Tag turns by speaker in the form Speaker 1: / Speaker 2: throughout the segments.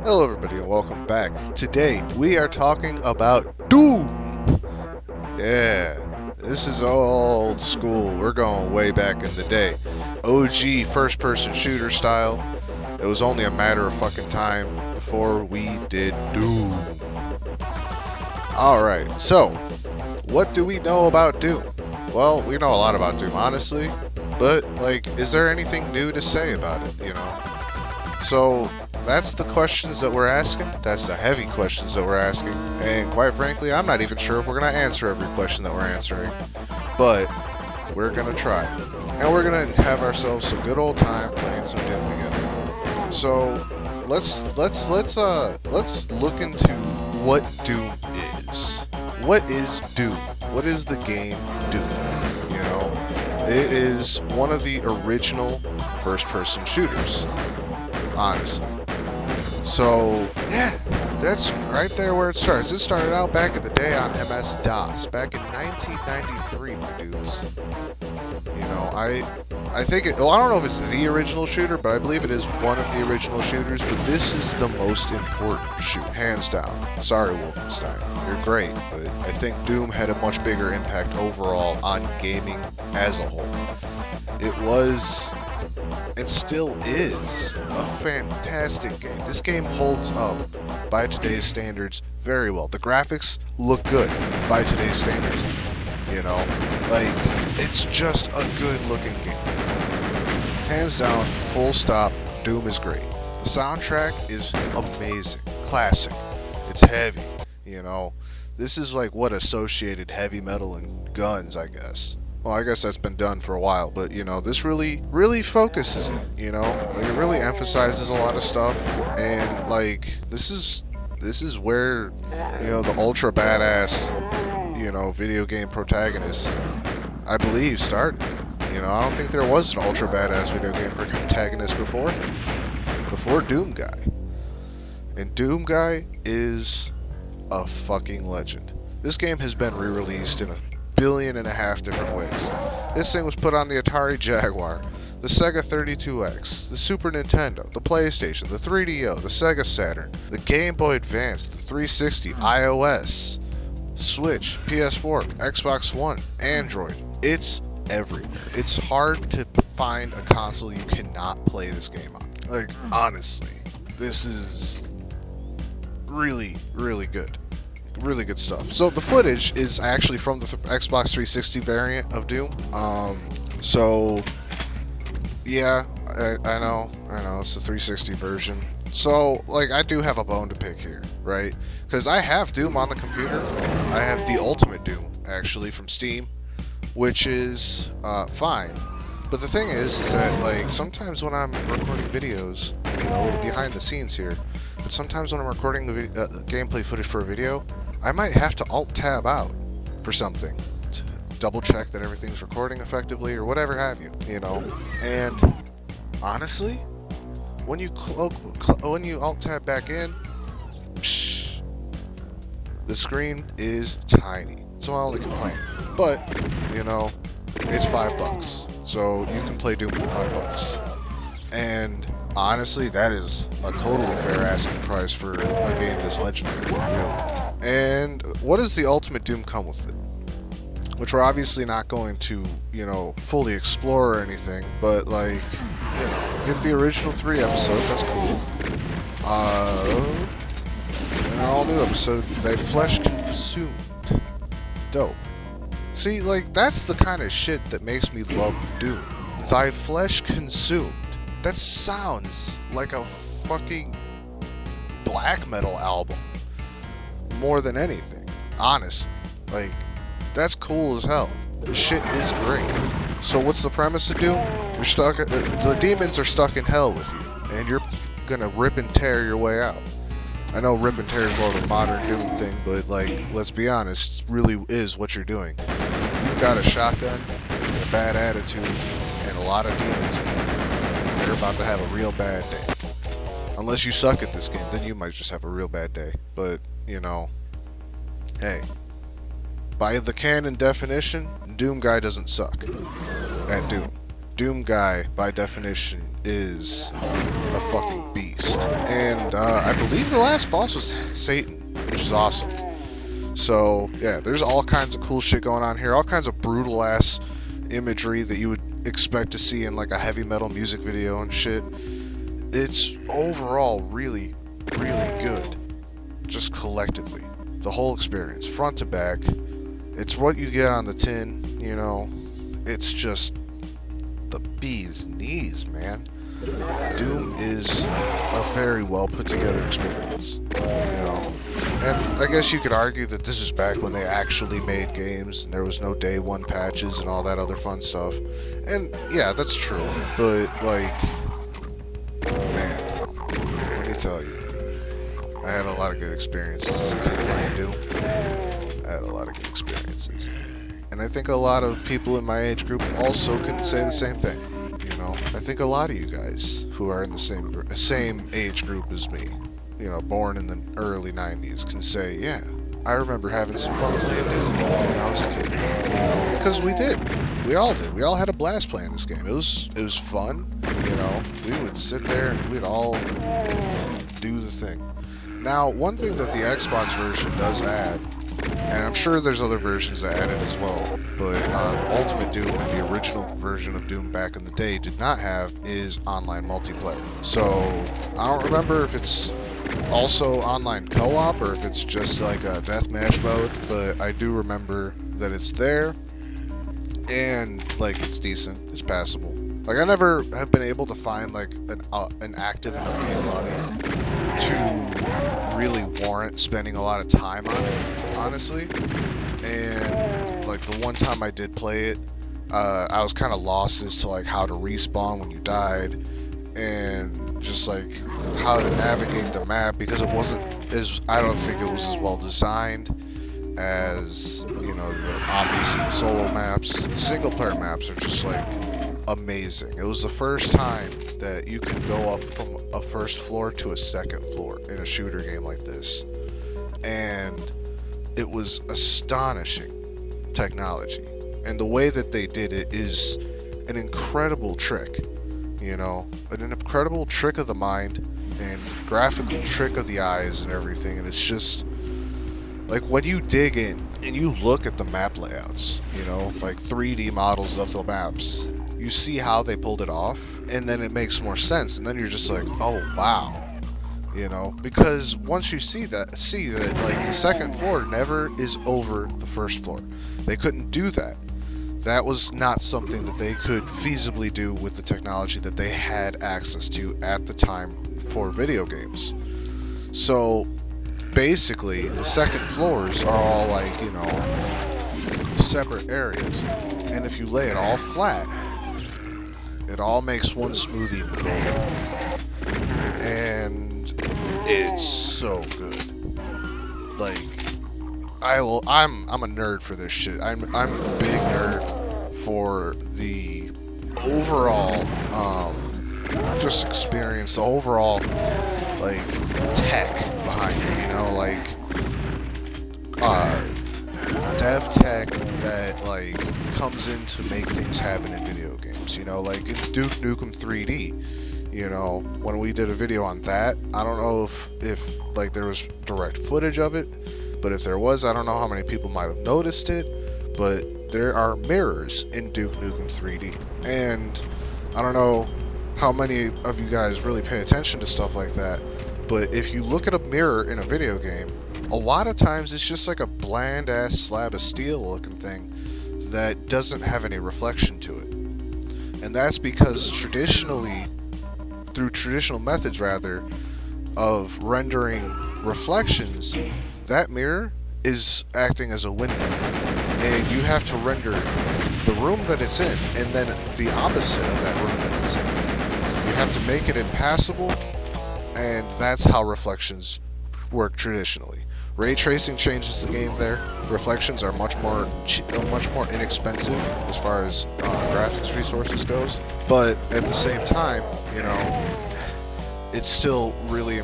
Speaker 1: Hello everybody and welcome back. Today we are talking about Doom. Yeah, this is old school. We're going way back in the day. OG first person shooter style. It was only a matter of fucking time before we did Doom. Alright, so what do we know about Doom? Well, we know a lot about Doom, honestly. But, like, is there anything new to say about it, you know? So, that's the questions that we're asking. That's the heavy questions that we're asking. And quite frankly, I'm not even sure if we're going to answer every question that we're answering. But we're going to try. And we're going to have ourselves a good old time playing some Doom together. So, let's look into what Doom is. What is Doom? What is the game Doom? You know, it is one of the original first-person shooters, honestly. So, yeah, that's right there where it starts. It started out back in the day on MS-DOS, back in 1993, my dudes. You know, I think it, well, I don't know if it's the original shooter, but I believe it is one of the original shooters, but this is the most important shoot, hands down. Sorry, Wolfenstein, you're great, but I think Doom had a much bigger impact overall on gaming as a whole. It was, and still is, a fantastic game. This game holds up by today's standards very well. The graphics look good by today's standards. You know, like, it's just a good looking game. Hands down, full stop, Doom is great. The soundtrack is amazing, classic. It's heavy, you know. This is like what associated heavy metal and guns, I guess. Well, I guess that's been done for a while, but you know, this really focuses it, you know? Like, it really emphasizes a lot of stuff, and like, this is where, you know, the ultra badass, you know, video game protagonist, I believe, started. You know, I don't think there was an ultra badass video game protagonist before him, before Doom Guy. And Doom Guy is a fucking legend. This game has been re-released in 1.5 billion different ways. This thing was put on the Atari Jaguar, the Sega 32X, the Super Nintendo, the PlayStation, the 3DO, the Sega Saturn, the Game Boy Advance, the 360, iOS, Switch, PS4, Xbox One, Android. It's everywhere. It's hard to find a console you cannot play this game on. Like, honestly, this is really good. Really good stuff. So the footage is actually from the Xbox 360 variant of Doom. So yeah, I know, it's the 360 version. So, like, I do have a bone to pick here, right? Because I have Doom on the computer. I have the Ultimate Doom, actually, from Steam, which is fine. But the thing is that, like, sometimes when I'm recording videos, you know, behind the scenes here, but sometimes when I'm recording the gameplay footage for a video, I might have to Alt-Tab out for something to double-check that everything's recording effectively or whatever have you, you know? And honestly, when you Alt-Tab back in, the screen is tiny. It's my only complaint. But, you know, it's $5. So you can play Doom for $5. And honestly, that is a totally fair asking price for a game this legendary, really. And what does the Ultimate Doom come with it? Which we're obviously not going to, you know, fully explore or anything, but, like, you know, get the original 3 episodes, that's cool. And an all-new episode, Thy Flesh Consumed. Dope. See, like, that's the kind of shit that makes me love Doom. Thy Flesh Consumed. That sounds like a fucking black metal album. More than anything. Honestly. Like, that's cool as hell. The shit is great. So what's the premise of Doom? You're stuck, the demons are stuck in hell with you, and you're gonna rip and tear your way out. I know rip and tear is more of a modern Doom thing, but, like, let's be honest, it really is what you're doing. You've got a shotgun, a bad attitude, and a lot of demons in front of you. You're about to have a real bad day. Unless you suck at this game, then you might just have a real bad day. But, you know, hey, by the canon definition, Doom Guy doesn't suck at Doom. Doom Guy, by definition, is a fucking beast. And I believe the last boss was Satan, which is awesome. So, yeah, there's all kinds of cool shit going on here. All kinds of brutal-ass imagery that you would expect to see in, like, a heavy metal music video and shit. It's overall really, really good. Just collectively. The whole experience, front to back. It's what you get on the tin, you know. It's just the bee's knees, man. Doom is a very well put together experience, you know. And I guess you could argue that this is back when they actually made games and there was no day one patches and all that other fun stuff. And yeah, that's true. But like, man, let me tell you, I had a lot of good experiences as a kid playing Doom. I had a lot of good experiences. And I think a lot of people in my age group also can say the same thing. You know, I think a lot of you guys who are in the same age group as me, you know, born in the early 90s, can say, yeah, I remember having some fun playing Doom when I was a kid. You know, because we did. We all did. We all had a blast playing this game. It was fun. You know, we would sit there and we'd all do the thing. Now, one thing that the Xbox version does add, and I'm sure there's other versions that add it as well, but Ultimate Doom, the original version of Doom back in the day, did not have, is online multiplayer. So, I don't remember if it's also online co-op or if it's just like a deathmatch mode, but I do remember that it's there, and like it's decent, it's passable. Like I never have been able to find like an active enough game lobby to really warrant spending a lot of time on it, honestly. And like the one time I did play it, I was kind of lost as to like how to respawn when you died, and just like how to navigate the map, because it wasn't as, I don't think it was as well designed as, you know, obviously the solo maps. The single player maps are just like amazing. It was the first time that you could go up from a first floor to a second floor in a shooter game like this, and it was astonishing technology. And the way that they did it is an incredible trick, you know, an incredible trick of the mind and graphical trick of the eyes and everything. And it's just like when you dig in and you look at the map layouts, you know, like 3D models of the maps, you see how they pulled it off, and then it makes more sense, and then you're just like, oh wow, you know, because once you see that like the second floor never is over the first floor. They couldn't do that. That was not something that they could feasibly do with the technology that they had access to at the time for video games. So basically the second floors are all like, you know, separate areas, and if you lay it all flat, it all makes one smooth even go. And it's so good. Like, I'm a nerd for this shit. I'm a big nerd for the overall just experience, the overall like tech behind it, you know, like dev tech that like comes in to make things happen in video games, you know, like in Duke Nukem 3D, you know, when we did a video on that, I don't know if like there was direct footage of it, but if there was, I don't know how many people might have noticed it, but there are mirrors in Duke Nukem 3D, and I don't know how many of you guys really pay attention to stuff like that, but if you look at a mirror in a video game, a lot of times it's just like a bland ass slab of steel looking thing that doesn't have any reflection to it. And that's because traditionally, through traditional methods rather, of rendering reflections, that mirror is acting as a window. And you have to render the room that it's in, and then the opposite of that room that it's in. You have to make it impassable, and that's how reflections work traditionally. Ray tracing changes the game there. Reflections are much more inexpensive as far as graphics resources goes, but at the same time, you know, it's still really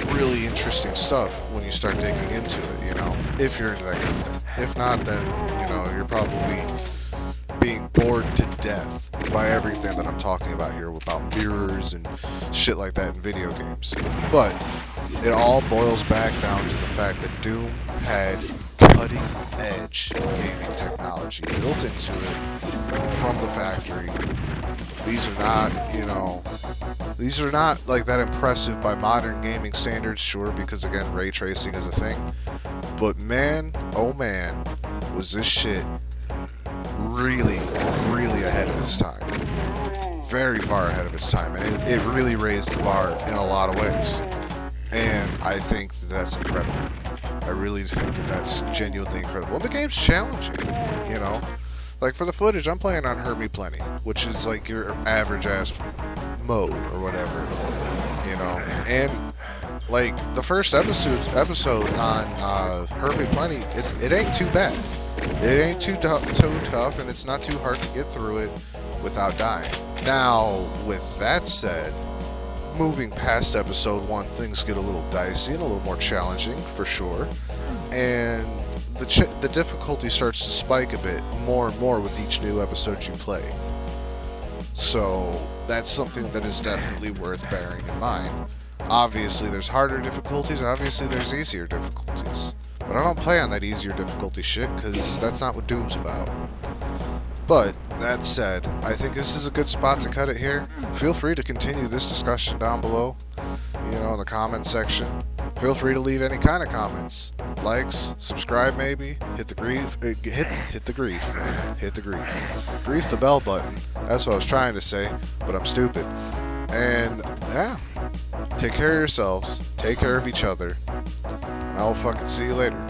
Speaker 1: really interesting stuff when you start digging into it, you know, if you're into that kind of thing. If not, then, you know, you're probably being bored to death by everything that I'm talking about here about mirrors and shit like that in video games. But it all boils back down to the fact that Doom had cutting edge gaming technology built into it from the factory. These are not, you know, these are not like that impressive by modern gaming standards, sure, because again, ray tracing is a thing. But man, oh man, was this shit really, really ahead of its time. Very far ahead of its time, and it really raised the bar in a lot of ways. And I think that's incredible. I really think that that's genuinely incredible. And the game's challenging, you know? Like, for the footage, I'm playing on Hurt Me Plenty, which is like your average-ass mode or whatever, you know? And, like, the first episode on Hurt Me Plenty, it ain't too bad. It ain't too tough, and it's not too hard to get through it without dying. Now, with that said, moving past episode 1, things get a little dicey and a little more challenging, for sure. And the difficulty starts to spike a bit more and more with each new episode you play. So, that's something that is definitely worth bearing in mind. Obviously, there's harder difficulties, obviously there's easier difficulties. But I don't play on that easier difficulty shit, because that's not what Doom's about. But, that said, I think this is a good spot to cut it here. Feel free to continue this discussion down below, you know, in the comment section. Feel free to leave any kind of comments. Likes, subscribe maybe, hit the grief, hit the grief, man, hit the grief. Grief the bell button, that's what I was trying to say, but I'm stupid. And, yeah, take care of yourselves, take care of each other, and I will fucking see you later.